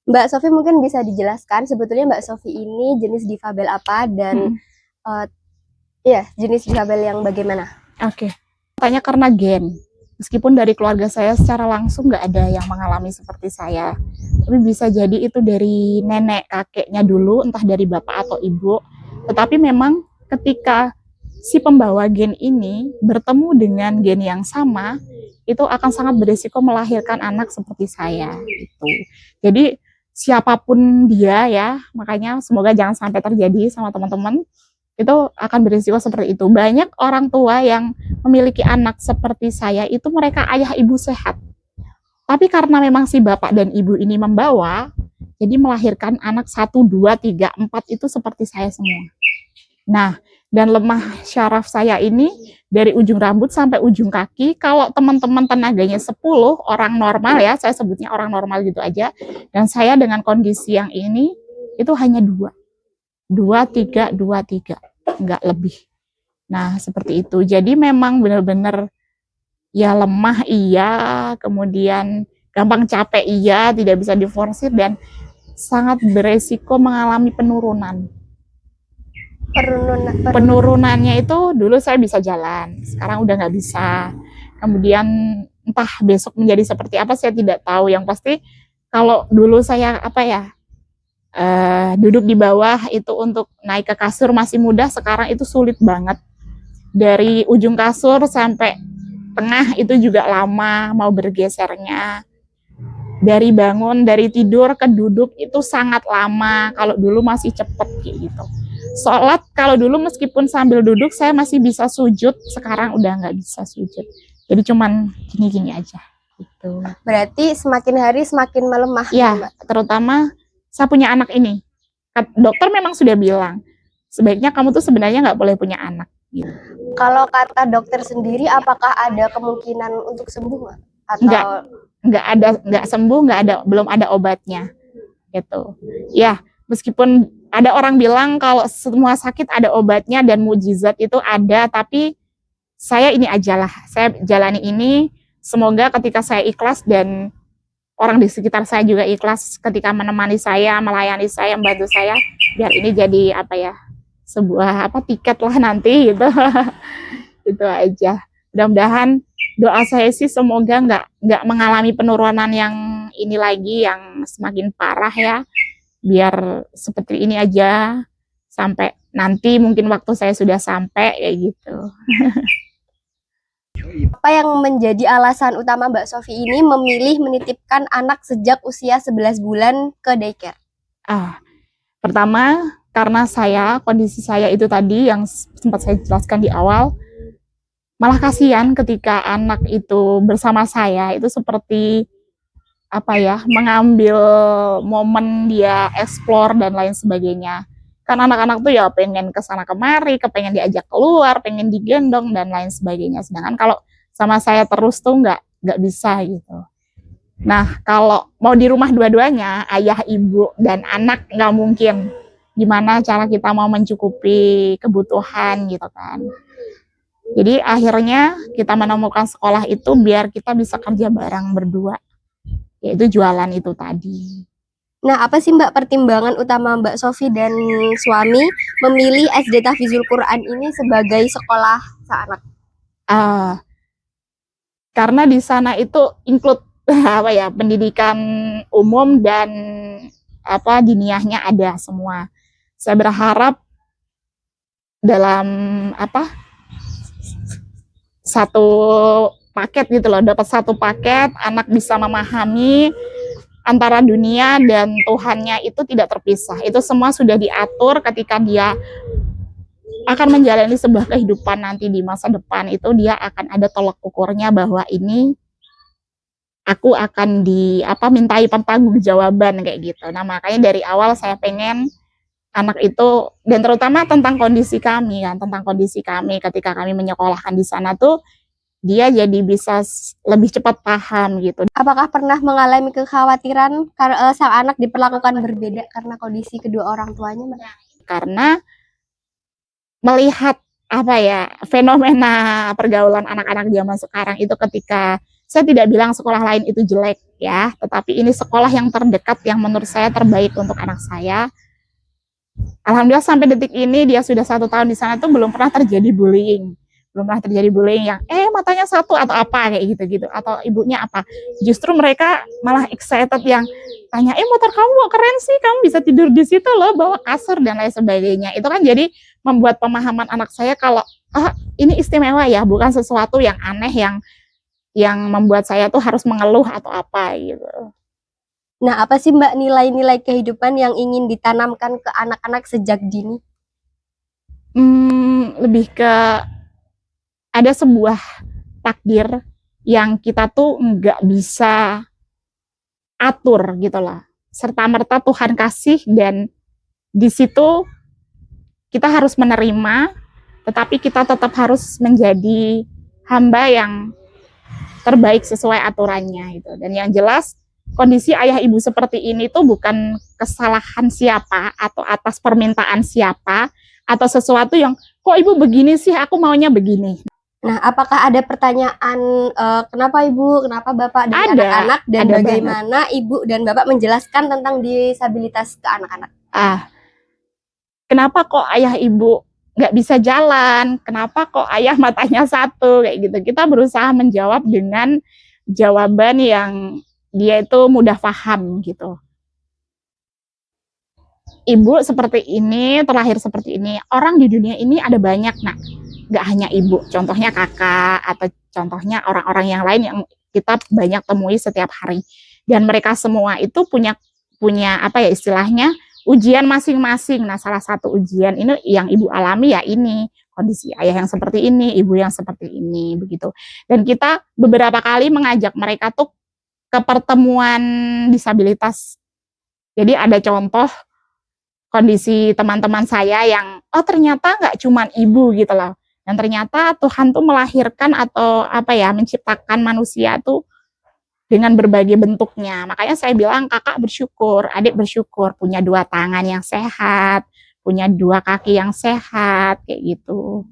Mbak Sofi mungkin bisa dijelaskan sebetulnya Mbak Sofi ini jenis difabel apa dan Mm-mm. eh, ya jenis difabel yang bagaimana? Oke, tanya karena gen. Meskipun dari keluarga saya secara langsung nggak ada yang mengalami seperti saya, tapi bisa jadi itu dari nenek kakeknya dulu, entah dari bapak atau ibu. Tetapi memang ketika si pembawa gen ini bertemu dengan gen yang sama, itu akan sangat berisiko melahirkan anak seperti saya. Gitu. Jadi siapapun dia ya, makanya semoga jangan sampai terjadi sama teman-teman, itu akan berisiko seperti itu. Banyak orang tua yang memiliki anak seperti saya itu mereka ayah ibu sehat. Tapi karena memang si bapak dan ibu ini membawa, jadi melahirkan anak satu, dua, tiga, empat itu seperti saya semua. Nah, dan lemah syaraf saya ini dari ujung rambut sampai ujung kaki, kalau teman-teman tenaganya 10 orang normal ya, saya sebutnya orang normal gitu aja, dan saya dengan kondisi yang ini, itu hanya dua. Dua, tiga, dua, tiga. Nggak lebih. Nah, seperti itu. Jadi memang benar-benar ya lemah iya, kemudian gampang capek iya, tidak bisa diforsir dan sangat beresiko mengalami penurunan. Penurunannya itu dulu saya bisa jalan, sekarang udah nggak bisa. Kemudian entah besok menjadi seperti apa saya tidak tahu. Yang pasti kalau dulu saya apa ya duduk di bawah itu untuk naik ke kasur masih mudah, sekarang itu sulit banget. Dari ujung kasur sampai tengah itu juga lama mau bergesernya. Dari bangun, dari tidur ke duduk itu sangat lama. Kalau dulu masih cepet kayak gitu. Sholat kalau dulu meskipun sambil duduk saya masih bisa sujud, sekarang udah nggak bisa sujud. Jadi cuman gini-gini aja. Gitu. Berarti semakin hari semakin melemah. Ya, gitu, terutama saya punya anak ini. Dokter memang sudah bilang, sebaiknya kamu tuh sebenarnya nggak boleh punya anak. Gitu. Kalau kata dokter sendiri, apakah ada kemungkinan untuk sembuh atau nggak sembuh, belum ada obatnya gitu ya. Meskipun ada orang bilang kalau semua sakit ada obatnya dan mujizat itu ada, tapi saya ini ajalah, saya jalani ini, semoga ketika saya ikhlas dan orang di sekitar saya juga ikhlas ketika menemani saya, melayani saya, membantu saya, biar ini jadi apa ya, sebuah apa tiket lah nanti gitu. Itu aja. Mudah-mudahan doa saya sih semoga nggak mengalami penurunan yang ini lagi yang semakin parah ya. Biar seperti ini aja sampai nanti mungkin waktu saya sudah sampai kayak gitu. apa yang menjadi alasan utama Mbak Sofi ini memilih menitipkan anak sejak usia 11 bulan ke daycare? Pertama karena kondisi saya itu tadi yang sempat saya jelaskan di awal, malah kasihan ketika anak itu bersama saya itu seperti apa ya, mengambil momen dia explore dan lain sebagainya. Kan anak-anak tuh ya pengen kesana kemari, kepengen diajak keluar, pengen digendong dan lain sebagainya. Sedangkan kalau sama saya terus tuh nggak bisa gitu. Nah kalau mau di rumah dua-duanya, ayah, ibu, dan anak nggak mungkin. Gimana cara kita mau mencukupi kebutuhan gitu kan. Jadi akhirnya kita menemukan sekolah itu biar kita bisa kerja bareng berdua, yaitu jualan itu tadi. Nah, apa sih Mbak pertimbangan utama Mbak Sofi dan suami memilih SD Tahfizul Quran ini sebagai sekolah seanak? Karena di sana itu include apa ya, pendidikan umum dan apa diniyahnya ada semua. Saya berharap dalam apa satu paket gitu loh, dapat satu paket, anak bisa memahami antara dunia dan Tuhannya itu tidak terpisah. Itu semua sudah diatur ketika dia akan menjalani sebuah kehidupan nanti di masa depan, itu dia akan ada tolak ukurnya bahwa ini aku akan mintai pertanggungjawaban kayak gitu. Nah, makanya dari awal saya pengen anak itu, dan terutama tentang kondisi kami kan, tentang kondisi kami ketika kami menyekolahkan di sana tuh, dia jadi bisa lebih cepat paham gitu. Apakah pernah mengalami kekhawatiran karena sang anak diperlakukan berbeda karena kondisi kedua orang tuanya, Mbak? Karena melihat apa ya, fenomena pergaulan anak-anak zaman sekarang itu ketika Saya tidak bilang sekolah lain itu jelek ya, tetapi ini sekolah yang terdekat yang menurut saya terbaik untuk anak saya. Alhamdulillah sampai detik ini dia sudah 1 tahun di sana tuh belum pernah terjadi bullying. Belum pernah terjadi bullying yang matanya satu atau apa kayak gitu-gitu, atau ibunya apa. Justru mereka malah excited yang tanya, motor kamu kok keren sih, kamu bisa tidur di situ loh, bawa kasur dan lain sebagainya. Itu kan jadi membuat pemahaman anak saya kalau ini istimewa ya, bukan sesuatu yang aneh yang membuat saya tuh harus mengeluh atau apa gitu. Nah, apa sih Mbak nilai-nilai kehidupan yang ingin ditanamkan ke anak-anak sejak dini? Lebih ke ada sebuah takdir yang kita tuh nggak bisa atur gitu loh. Serta-merta Tuhan kasih dan di situ kita harus menerima, tetapi kita tetap harus menjadi hamba yang terbaik sesuai aturannya gitu. Dan yang jelas kondisi ayah ibu seperti ini tuh bukan kesalahan siapa atau atas permintaan siapa atau sesuatu yang kok ibu begini sih, aku maunya begini. Nah, apakah ada pertanyaan kenapa ibu, kenapa bapak dari anak-anak, dan ada bagaimana ibu dan bapak menjelaskan tentang disabilitas ke anak-anak? Kenapa kok ayah ibu nggak bisa jalan? Kenapa kok ayah matanya satu kayak gitu? Kita berusaha menjawab dengan jawaban yang dia itu mudah paham gitu. Ibu seperti ini, terlahir seperti ini. Orang di dunia ini ada banyak, nak. Nggak hanya ibu, contohnya kakak, atau contohnya orang-orang yang lain yang kita banyak temui setiap hari. Dan mereka semua itu punya apa ya istilahnya, ujian masing-masing. Nah, salah satu ujian ini yang ibu alami ya ini, kondisi ayah yang seperti ini, ibu yang seperti ini, begitu. Dan kita beberapa kali mengajak mereka tuh ke pertemuan disabilitas. Jadi ada contoh kondisi teman-teman saya yang ternyata nggak cuman ibu gitu loh. Dan ternyata Tuhan tuh melahirkan atau apa ya, menciptakan manusia tuh dengan berbagai bentuknya. Makanya saya bilang kakak bersyukur, adik bersyukur punya 2 tangan yang sehat, punya 2 kaki yang sehat kayak gitu.